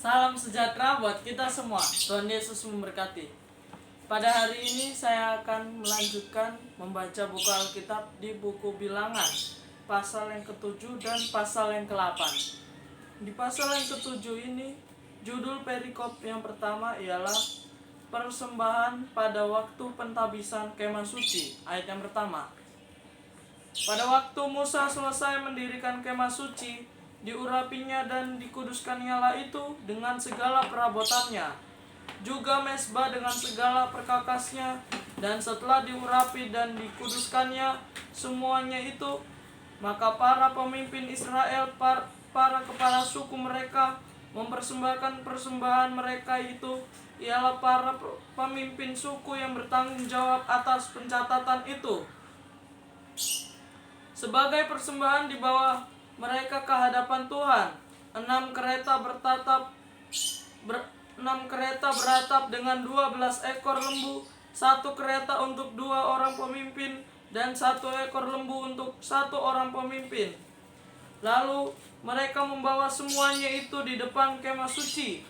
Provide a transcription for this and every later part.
Salam sejahtera buat kita semua. Tuhan Yesus memberkati. Pada hari ini saya akan melanjutkan membaca buku Alkitab di buku Bilangan, pasal yang ke-7 dan pasal yang ke-8. Di pasal yang ke-7 ini, judul perikop yang pertama ialah persembahan pada waktu pentabisan kemah suci. Ayat yang pertama. Pada waktu Musa selesai mendirikan kemah suci, diurapinya dan dikuduskannya lah itu dengan segala perabotannya, juga mesbah dengan segala perkakasnya. Dan setelah diurapi dan dikuduskannya semuanya itu, maka para pemimpin Israel, para kepala suku mereka mempersembahkan persembahan mereka itu, ialah para pemimpin suku yang bertanggung jawab atas pencatatan itu, sebagai persembahan di bawah mereka ke hadapan Tuhan. 6 kereta beratap dengan 12 ekor lembu, 1 kereta untuk 2 orang pemimpin, dan 1 ekor lembu untuk 1 orang pemimpin. Lalu mereka membawa semuanya itu di depan kemah suci.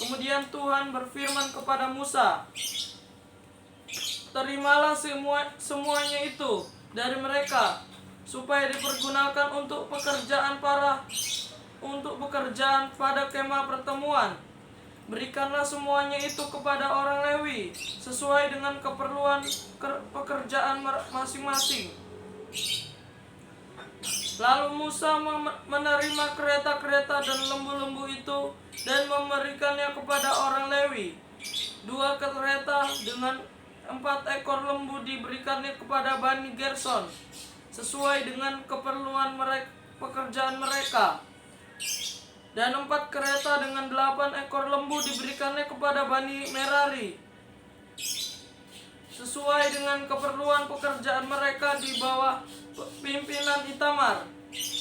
Kemudian Tuhan berfirman kepada Musa, "Terimalah semuanya itu dari mereka, supaya dipergunakan untuk pekerjaan pada kemah pertemuan. Berikanlah semuanya itu kepada orang Lewi sesuai dengan keperluan pekerjaan masing-masing." Lalu Musa menerima kereta-kereta dan lembu-lembu itu dan memberikannya kepada orang Lewi. 2 kereta dengan 4 ekor lembu diberikannya kepada Bani Gerson sesuai dengan keperluan pekerjaan mereka. Dan 4 kereta dengan 8 ekor lembu diberikannya kepada Bani Merari sesuai dengan keperluan pekerjaan mereka di bawah pimpinan Itamar,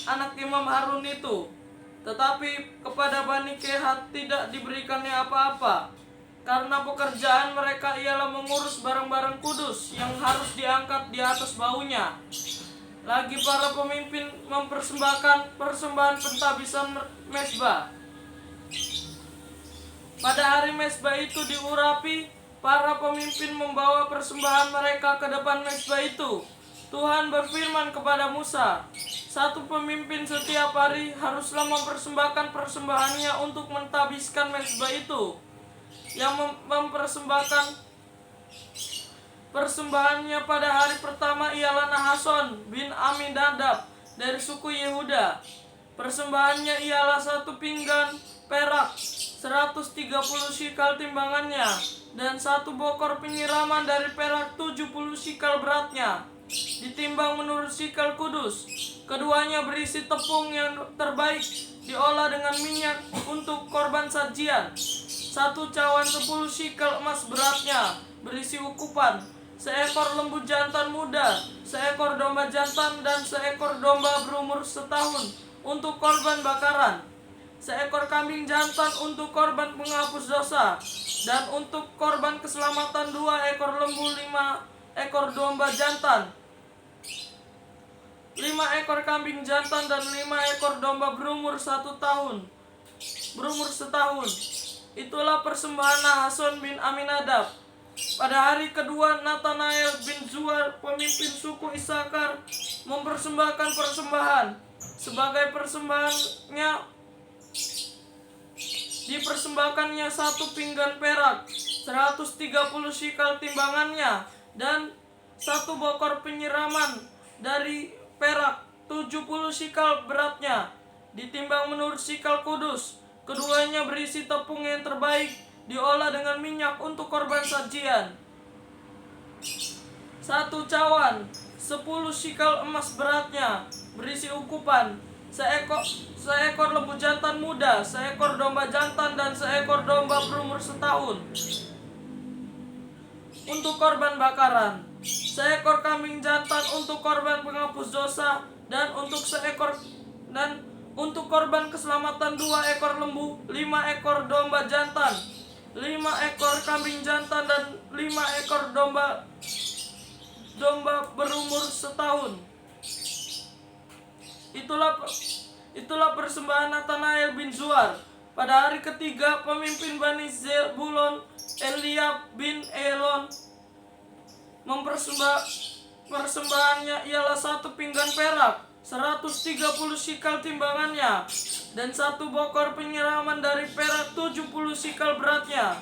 anak Imam Harun itu. Tetapi kepada Bani Kehat tidak diberikannya apa-apa, karena pekerjaan mereka ialah mengurus barang-barang kudus yang harus diangkat di atas baunya. Lagi para pemimpin mempersembahkan persembahan pentabisan mesbah. Pada hari mesbah itu diurapi, para pemimpin membawa persembahan mereka ke depan mesbah itu. Tuhan berfirman kepada Musa, 1 pemimpin setiap hari haruslah mempersembahkan persembahannya untuk mentabiskan mesbah itu. Yang mempersembahkan persembahannya pada hari pertama ialah Nahason bin Aminadab dari suku Yehuda. Persembahannya ialah 1 pinggan perak, 130 shikal timbangannya, dan 1 bokor penyiraman dari perak 70 shikal beratnya, ditimbang menurut shikal kudus. Keduanya berisi tepung yang terbaik, diolah dengan minyak untuk korban sajian. 1 cawan 10 shikal emas beratnya, berisi ukupan, 1 ekor lembu jantan muda, 1 ekor domba jantan, dan 1 ekor domba berumur setahun untuk korban bakaran, 1 ekor kambing jantan untuk korban penghapus dosa, dan untuk korban keselamatan 2 ekor lembu, 5 ekor domba jantan, 5 ekor kambing jantan, dan 5 ekor domba berumur setahun. Itulah persembahan Nahason bin Aminadab. Pada hari kedua, Nathanael bin Zuar, pemimpin suku Isakar, mempersembahkan persembahan. Sebagai persembahannya, dipersembahkannya 1 pinggan perak, 130 shikal timbangannya, dan 1 bokor penyiraman dari perak, 70 shikal beratnya, ditimbang menurut shikal kudus. Keduanya berisi tepung yang terbaik, diolah dengan minyak untuk korban sajian. 1 cawan 10 shikal emas beratnya, berisi ukupan, 1 ekor lembu jantan muda, 1 ekor domba jantan, dan 1 ekor domba berumur setahun untuk korban bakaran, 1 ekor kambing jantan untuk korban penghapus dosa, dan untuk korban keselamatan 2 ekor lembu, 5 ekor domba jantan, 5 ekor kambing jantan, dan 5 ekor domba berumur setahun. Itulah persembahan Nathanael bin Zuar. Pada hari ketiga, pemimpin Bani Zebulon, Eliab bin Elon, persembahannya ialah 1 pinggan perak, 130 sikal timbangannya, dan 1 bokor penyiraman dari perak, 70 sikal beratnya.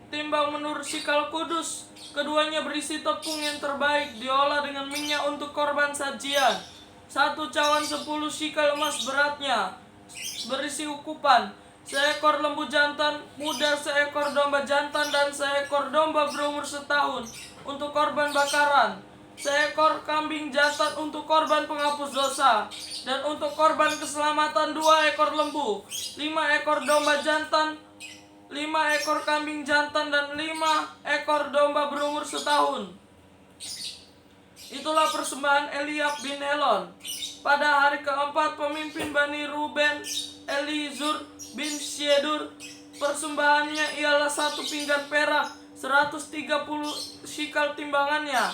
Timbang menurut sikal kudus, keduanya berisi tepung yang terbaik, diolah dengan minyak untuk korban sajian. 1 cawan 10 sikal emas beratnya, berisi ukupan, seekor lembu jantan muda, seekor domba jantan, dan seekor domba berumur setahun untuk korban bakaran, seekor kambing jantan untuk korban penghapus dosa, dan untuk korban keselamatan 2 ekor lembu, 5 ekor domba jantan, 5 ekor kambing jantan, dan 5 ekor domba berumur setahun. Itulah persembahan Eliab bin Helon. Pada hari keempat, pemimpin Bani Ruben, Elizur bin Syedur, persembahannya ialah 1 pinggan perak, 130 sikal timbangannya,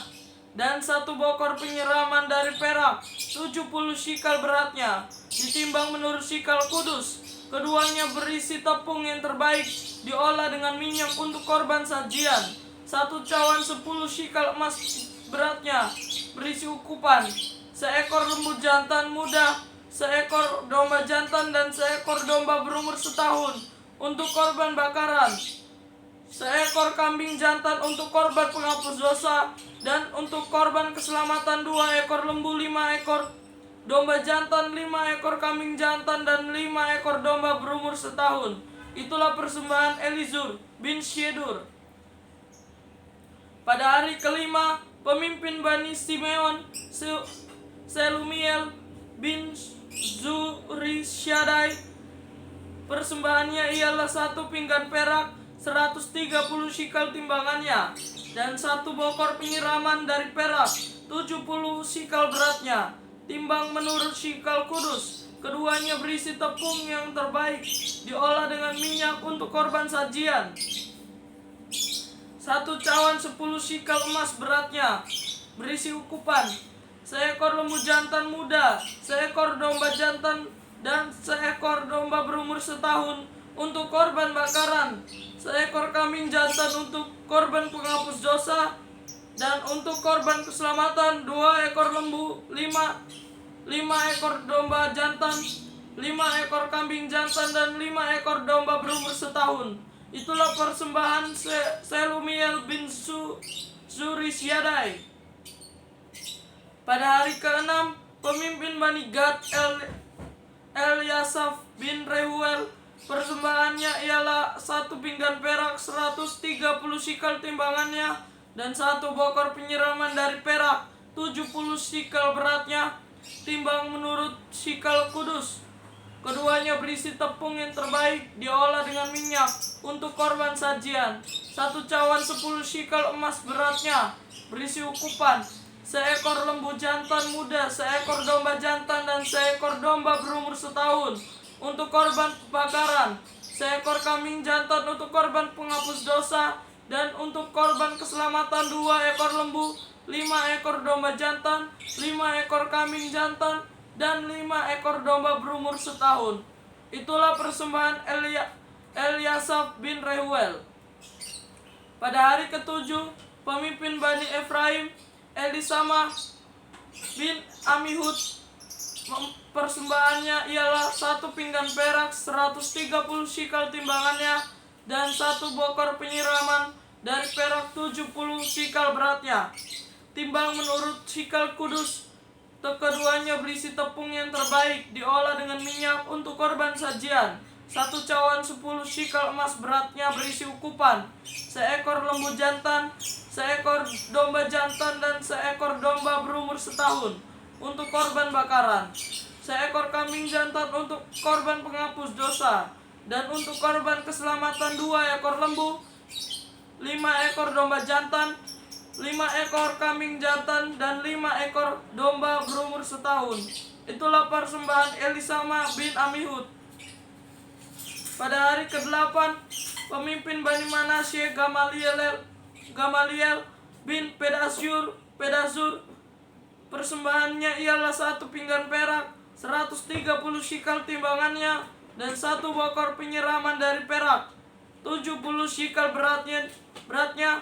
dan 1 bokor penyiraman dari perak, 70 sikal beratnya, ditimbang menurut sikal kudus. Keduanya berisi tepung yang terbaik, diolah dengan minyak untuk korban sajian. 1 cawan 10 sikal emas beratnya, berisi ukupan, seekor lembu jantan muda, seekor domba jantan, dan seekor domba berumur setahun untuk korban bakaran, seekor kambing jantan untuk korban penghapus dosa, dan untuk korban keselamatan 2 ekor lembu, 5 ekor domba jantan, 5 ekor kambing jantan, dan 5 ekor domba berumur setahun. Itulah persembahan Elizur bin Syedur. Pada hari kelima, pemimpin Bani Simeon, Selumiel bin Zurishaddai, persembahannya ialah 1 pinggan perak, 130 sikal timbangannya, dan 1 bokor penyiraman dari perak, 70 sikal beratnya, timbang menurut sikal kudus. Keduanya berisi tepung yang terbaik, diolah dengan minyak untuk korban sajian. 1 cawan 10 sikal emas beratnya, berisi ukupan, seekor lembu jantan muda, seekor domba jantan, dan seekor domba berumur setahun untuk korban bakaran, seekor kambing jantan untuk korban penghapus dosa, dan untuk korban keselamatan 2 ekor lembu, 5 ekor domba jantan, 5 ekor kambing jantan, dan 5 ekor domba berumur setahun. Itulah persembahan Selumiel bin Zurishaddai. Pada hari ke-6, pemimpin Bani Gad, Eliasaf bin Reuel, persembahannya ialah 1 pinggan perak, 130 sikal timbangannya, dan 1 bokor penyiraman dari perak, 70 sikal beratnya, timbang menurut sikal kudus. Keduanya berisi tepung yang terbaik, diolah dengan minyak untuk korban sajian. 1 cawan 10 sikal emas beratnya, berisi ukupan, seekor lembu jantan muda, seekor domba jantan, dan seekor domba berumur setahun untuk korban bakaran, seekor kambing jantan untuk korban penghapus dosa, dan untuk korban keselamatan 2 ekor lembu, 5 ekor domba jantan, 5 ekor kambing jantan, dan 5 ekor domba berumur setahun. Itulah persembahan Eliasaf bin Reuel. Pada hari ke-7, pemimpin Bani Efraim, Elisama bin Amihud, persembahannya ialah 1 pinggan perak, 130 sikal timbangannya, dan 1 bokor penyiraman dari perak, 70 sikal beratnya, timbang menurut sikal kudus. Keduanya berisi tepung yang terbaik, diolah dengan minyak untuk korban sajian. 1 cawan 10 sikal emas beratnya, berisi ukupan, seekor lembu jantan, seekor domba jantan, dan seekor domba berumur setahun untuk korban bakaran, seekor kambing jantan untuk korban penghapus dosa, dan untuk korban keselamatan 2 ekor lembu, 5 ekor domba jantan, 5 ekor kambing jantan, dan 5 ekor domba berumur setahun. Itulah persembahan Elisama bin Amihud. Pada hari ke-8, pemimpin Bani Manasye, Gamaliel bin Pedazur, persembahannya ialah 1 pinggan perak, 130 shikal timbangannya, dan 1 bokor penyiraman dari perak, 70 shikal beratnya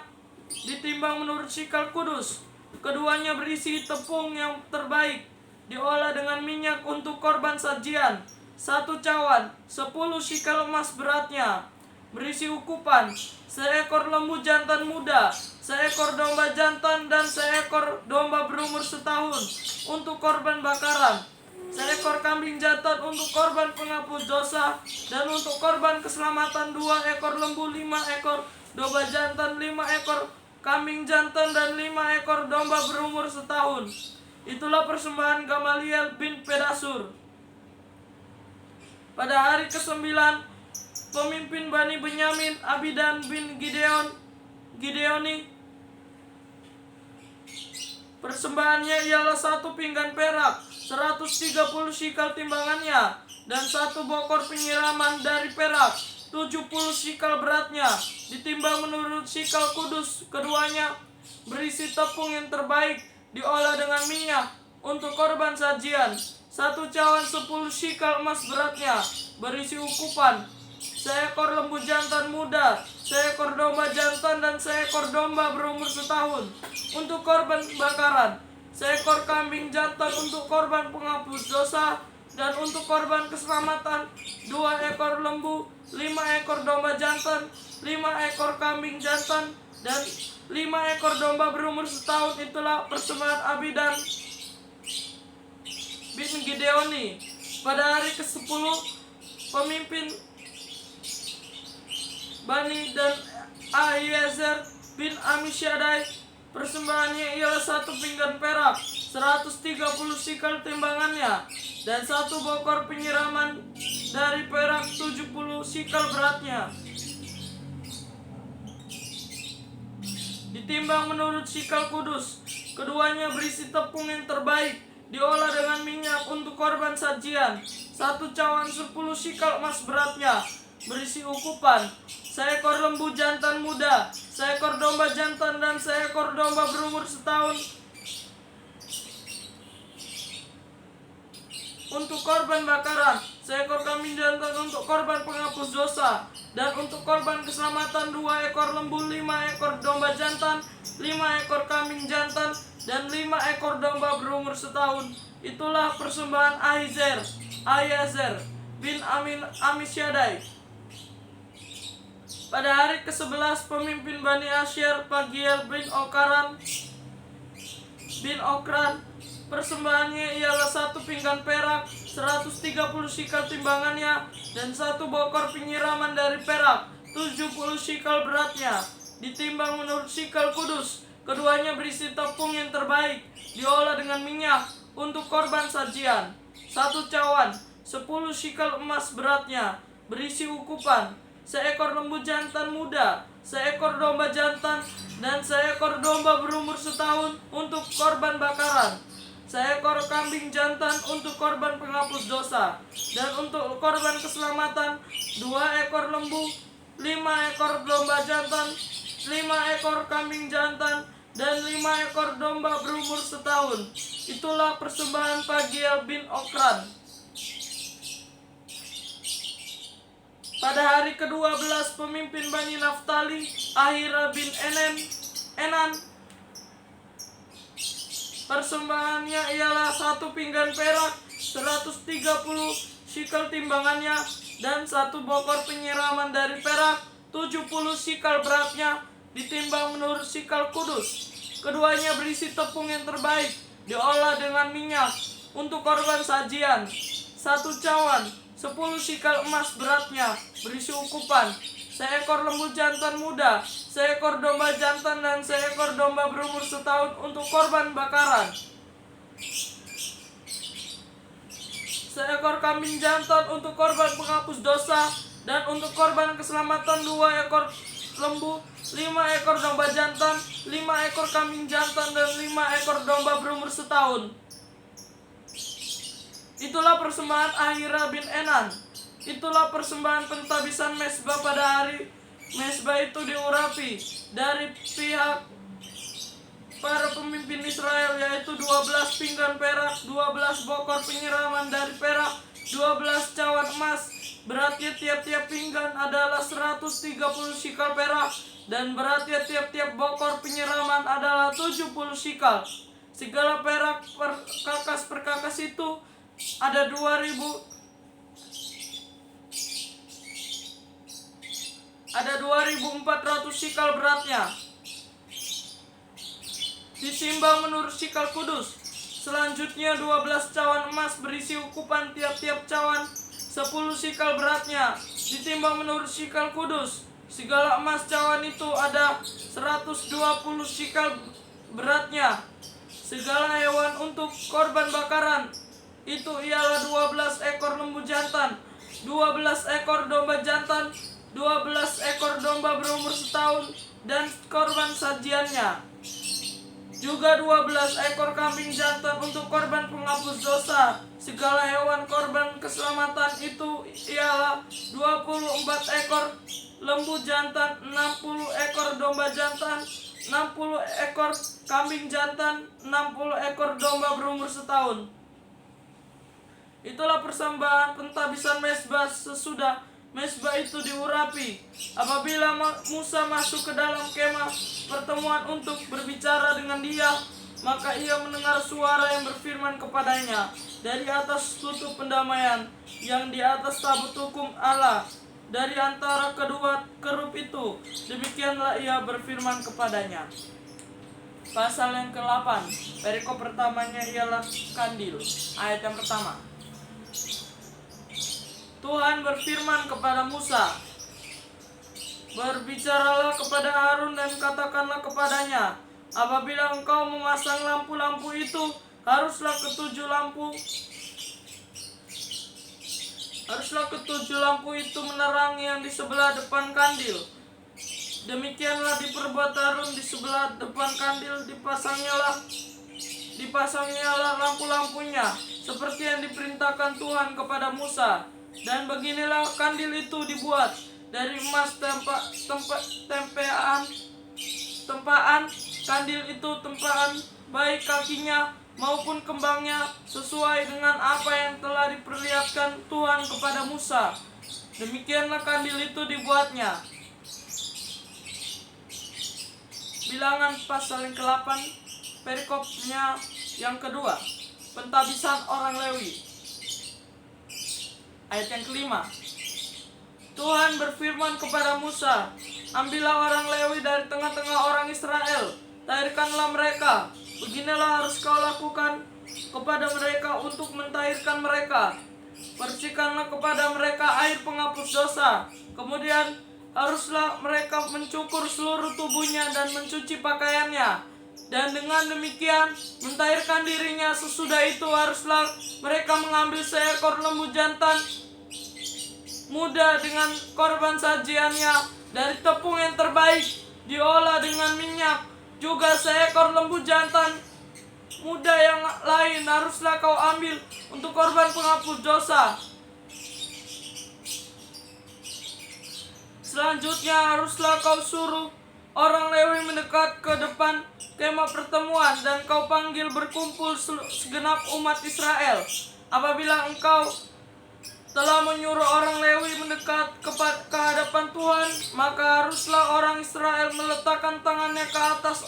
ditimbang menurut shikal kudus. Keduanya berisi tepung yang terbaik, diolah dengan minyak untuk korban sajian. 1 cawan, 10 shikal emas beratnya, berisi ukupan, seekor lembu jantan muda, seekor domba jantan, dan seekor domba berumur setahun untuk korban bakaran, seekor kambing jantan untuk korban penghapus dosa, dan untuk korban keselamatan 2 ekor lembu, 5 ekor domba jantan, 5 ekor kambing jantan, dan 5 ekor domba berumur setahun. Itulah persembahan Gamaliel bin Pedasur. Pada hari ke-9, pemimpin Bani Benyamin, Abidan bin Gideoni, persembahannya ialah 1 pinggan perak, 130 shikal timbangannya, dan 1 bokor penyiraman dari perak, 70 shikal beratnya, ditimbang menurut shikal kudus. Keduanya berisi tepung yang terbaik, diolah dengan minyak untuk korban sajian. 1 cawan, 10 shikal emas beratnya, berisi ukupan, seekor lembu jantan muda, seekor domba jantan, dan seekor domba berumur setahun untuk korban bakaran, seekor kambing jantan untuk korban penghapus dosa, dan untuk korban keselamatan 2 ekor lembu, 5 ekor domba jantan, 5 ekor kambing jantan, dan 5 ekor domba berumur setahun. Itulah persembahan Abidan bin Gideoni. Pada hari ke-10, pemimpin Bani dan Ahiezer bin Amisyadai, persembahannya ialah 1 pinggan perak, 130 shikal timbangannya, dan 1 bokor penyiraman dari perak, 70 shikal beratnya, ditimbang menurut shikal kudus. Keduanya berisi tepung yang terbaik, diolah dengan minyak untuk korban sajian. 1 cawan, 10 shikal emas beratnya, berisi ukupan, seekor lembu jantan muda, seekor domba jantan, dan seekor domba berumur setahun untuk korban bakaran, seekor kambing jantan untuk korban penghapus dosa, dan untuk korban keselamatan 2 ekor lembu, 5 ekor domba jantan, 5 ekor kambing jantan, dan 5 ekor domba berumur setahun. Itulah persembahan Ahiezer bin Amisyadai. Pada hari ke-11, pemimpin Bani Asher, Pagiel bin Okran, persembahannya ialah 1 pinggan perak, 130 shikal timbangannya, dan 1 bokor penyiraman dari perak, 70 shikal beratnya, ditimbang menurut shikal kudus. Keduanya berisi tepung yang terbaik, diolah dengan minyak untuk korban sajian. 1 cawan, 10 shikal emas beratnya, berisi ukupan, seekor lembu jantan muda, seekor domba jantan, dan seekor domba berumur setahun untuk korban bakaran, seekor kambing jantan untuk korban penghapus dosa, dan untuk korban keselamatan 2 ekor lembu, 5 ekor domba jantan, 5 ekor kambing jantan, dan 5 ekor domba berumur setahun. Itulah persembahan Pagiel bin Okran. Pada hari ke-12, pemimpin Bani Naftali, Ahira bin Enan, persembahannya ialah 1 pinggan perak, 130 shikal timbangannya, dan 1 bokor penyiraman dari perak, 70 shikal beratnya, ditimbang menurut shikal kudus. Keduanya berisi tepung yang terbaik, diolah dengan minyak untuk korban sajian. 1 cawan, 10 shikal emas beratnya, berisi ukupan, seekor lembu jantan muda, seekor domba jantan, dan seekor domba berumur setahun untuk korban bakaran, seekor kambing jantan untuk korban penghapus dosa, dan untuk korban keselamatan 2 ekor lembu, 5 ekor domba jantan, 5 ekor kambing jantan, dan 5 ekor domba berumur setahun. Itulah persembahan Ahira bin Enan. Itulah persembahan pentabisan mezbah pada hari mezbah itu diurapi dari pihak para pemimpin Israel, yaitu 12 pinggan perak, 12 bokor penyiraman dari perak, 12 cawan emas. Beratnya tiap-tiap pinggan adalah 130 sikal perak, dan beratnya tiap-tiap bokor penyiraman adalah 70 sikal. Segala perak perkakas itu ada 2.400 sikal beratnya, ditimbang menurut sikal kudus. Selanjutnya 12 cawan emas berisi ukupan tiap-tiap cawan 10 sikal beratnya, ditimbang menurut sikal kudus. Segala emas cawan itu ada 120 sikal beratnya. Segala hewan untuk korban bakaran itu ialah 12 ekor lembu jantan, 12 ekor domba jantan, 12 ekor domba berumur setahun dan korban sajiannya. Juga 12 ekor kambing jantan untuk korban penghapus dosa. Segala hewan korban keselamatan itu ialah 24 ekor lembu jantan, 60 ekor domba jantan, 60 ekor kambing jantan, 60 ekor domba berumur setahun. Itulah persembahan pentabisan mezbah sesudah mezbah itu diurapi. Apabila Musa masuk ke dalam kemah pertemuan untuk berbicara dengan dia, maka ia mendengar suara yang berfirman kepadanya dari atas tutup pendamaian yang di atas tabut hukum Allah, dari antara kedua kerub itu. Demikianlah ia berfirman kepadanya. Pasal yang ke-8, perikop pertamanya ialah kandil. Ayat yang pertama. Tuhan berfirman kepada Musa, berbicaralah kepada Harun dan katakanlah kepadanya, apabila engkau memasang lampu-lampu itu, haruslah ketujuh lampu itu menerangi yang di sebelah depan kandil. Demikianlah diperbuat Harun di sebelah depan kandil, dipasangnya lampu-lampunya seperti yang diperintahkan Tuhan kepada Musa. Dan beginilah kandil itu dibuat dari emas tempaan. Kandil itu tempaan baik kakinya maupun kembangnya, sesuai dengan apa yang telah diperlihatkan Tuhan kepada Musa. Demikianlah kandil itu dibuatnya. Bilangan pasal yang ke-8, perikopnya yang kedua, pentabisan orang Lewi. Ayat yang kelima. Tuhan berfirman kepada Musa, ambillah orang Lewi dari tengah-tengah orang Israel, tahirkanlah mereka. Beginilah harus kau lakukan kepada mereka untuk mentahirkan mereka. Bersihkanlah kepada mereka air penghapus dosa. Kemudian haruslah mereka mencukur seluruh tubuhnya dan mencuci pakaiannya. Dan dengan demikian mentahirkan dirinya. Sesudah itu haruslah mereka mengambil seekor lembu jantan muda dengan korban sajiannya dari tepung yang terbaik diolah dengan minyak. Juga seekor lembu jantan muda yang lain haruslah kau ambil untuk korban penghapus dosa. Selanjutnya haruslah kau suruh orang Lewi mendekat ke depan kemah pertemuan, dan kau panggil berkumpul segenap umat Israel. Apabila engkau telah menyuruh orang Lewi mendekat ke hadapan Tuhan, maka haruslah orang Israel meletakkan tangannya ke atas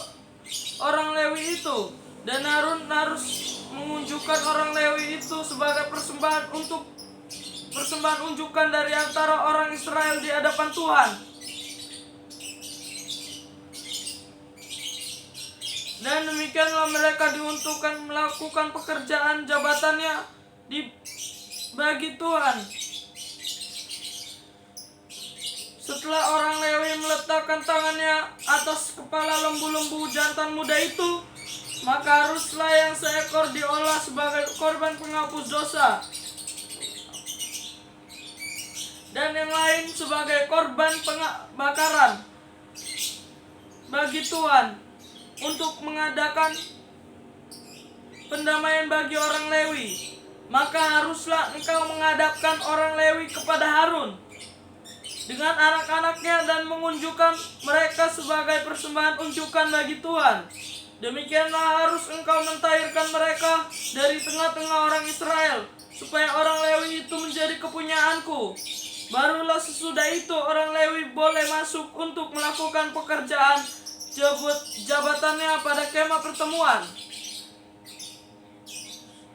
orang Lewi itu, dan Harun harus mengunjukkan orang Lewi itu sebagai persembahan unjukan dari antara orang Israel di hadapan Tuhan. Dan demikianlah mereka diuntukkan melakukan pekerjaan jabatannya bagi Tuhan. Setelah orang Lewi meletakkan tangannya atas kepala lembu-lembu jantan muda itu, maka haruslah yang seekor diolah sebagai korban penghapus dosa, dan yang lain sebagai korban bakaran bagi Tuhan, untuk mengadakan pendamaian bagi orang Lewi. Maka haruslah engkau menghadapkan orang Lewi kepada Harun dengan anak-anaknya dan mengunjukkan mereka sebagai persembahan unjukan bagi Tuhan. Demikianlah harus engkau mentahirkan mereka dari tengah-tengah orang Israel, supaya orang Lewi itu menjadi kepunyaanku. Barulah sesudah itu orang Lewi boleh masuk untuk melakukan pekerjaan jabatannya pada kemah pertemuan.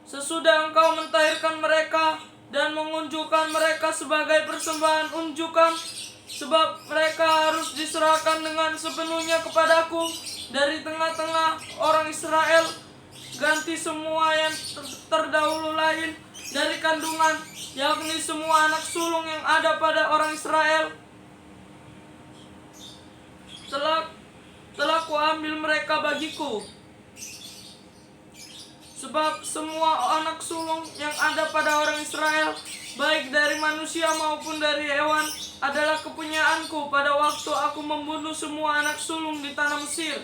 Sesudah engkau mentahirkan mereka dan mengunjukkan mereka sebagai persembahan unjukan, sebab mereka harus diserahkan dengan sepenuhnya kepadaku dari tengah-tengah orang Israel, ganti semua yang terdahulu lain dari kandungan, yakni semua anak sulung yang ada pada orang Israel. Telah kuambil mereka bagiku. Sebab semua anak sulung yang ada pada orang Israel, baik dari manusia maupun dari hewan, adalah kepunyaanku pada waktu aku membunuh semua anak sulung di tanah Mesir.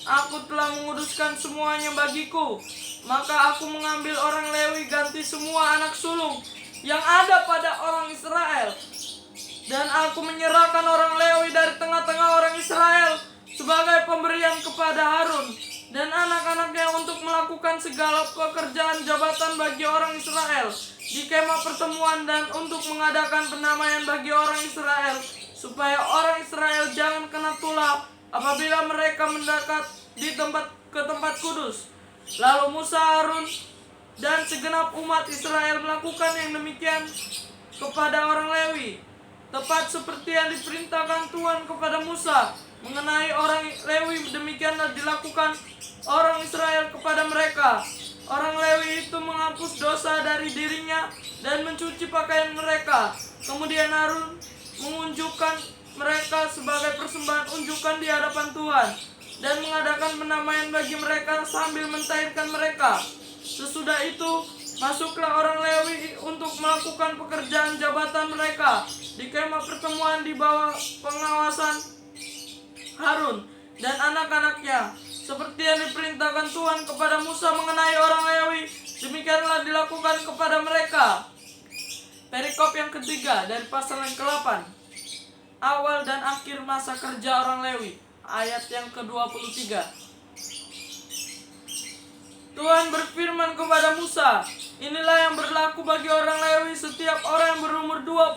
Aku telah menguduskan semuanya bagiku. Maka aku mengambil orang Lewi ganti semua anak sulung yang ada pada orang Israel. Dan aku menyerahkan orang Lewi dari tengah-tengah orang Israel sebagai pemberian kepada Harun dan anak-anaknya untuk melakukan segala pekerjaan jabatan bagi orang Israel di kemah pertemuan dan untuk mengadakan pendamaian bagi orang Israel, supaya orang Israel jangan kena tulah apabila mereka mendekat ke tempat kudus. Lalu Musa, Harun, dan segenap umat Israel melakukan yang demikian kepada orang Lewi, tepat seperti yang diperintahkan Tuhan kepada Musa mengenai orang Lewi. Demikianlah dilakukan orang Israel kepada mereka. Orang Lewi itu menghapus dosa dari dirinya dan mencuci pakaian mereka. Kemudian Harun mengunjukkan mereka sebagai persembahan unjukan di hadapan Tuhan dan mengadakan pendamaian bagi mereka sambil mentahirkan mereka. Sesudah itu masuklah orang Lewi untuk melakukan pekerjaan jabatan mereka di kemah pertemuan di bawah pengawasan Harun dan anak-anaknya, seperti yang diperintahkan Tuhan kepada Musa mengenai orang Lewi. Demikianlah dilakukan kepada mereka. Perikop yang ketiga dari pasal yang ke-8. Awal dan akhir masa kerja orang Lewi, ayat yang ke-23. Tuhan berfirman kepada Musa, inilah yang berlaku bagi orang Lewi. Setiap orang yang berumur 25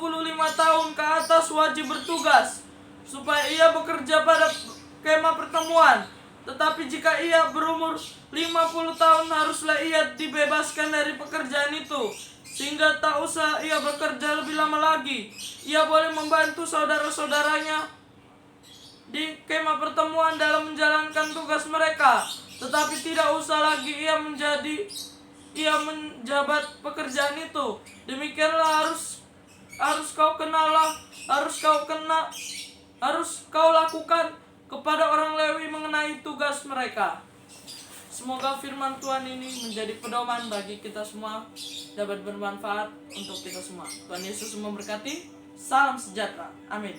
tahun ke atas wajib bertugas, supaya ia bekerja pada kemah pertemuan. Tetapi jika ia berumur 50 tahun, haruslah ia dibebaskan dari pekerjaan itu, sehingga tak usah ia bekerja lebih lama lagi. Ia boleh membantu saudara-saudaranya di kemah pertemuan dalam menjalankan tugas mereka, tetapi tidak usah lagi ia menjabat pekerjaan itu. Demikianlah harus kau lakukan kepada orang Lewi mengenai tugas mereka. Semoga firman Tuhan ini menjadi pedoman bagi kita semua, dapat bermanfaat untuk kita semua. Tuhan Yesus memberkati. Salam sejahtera. Amin.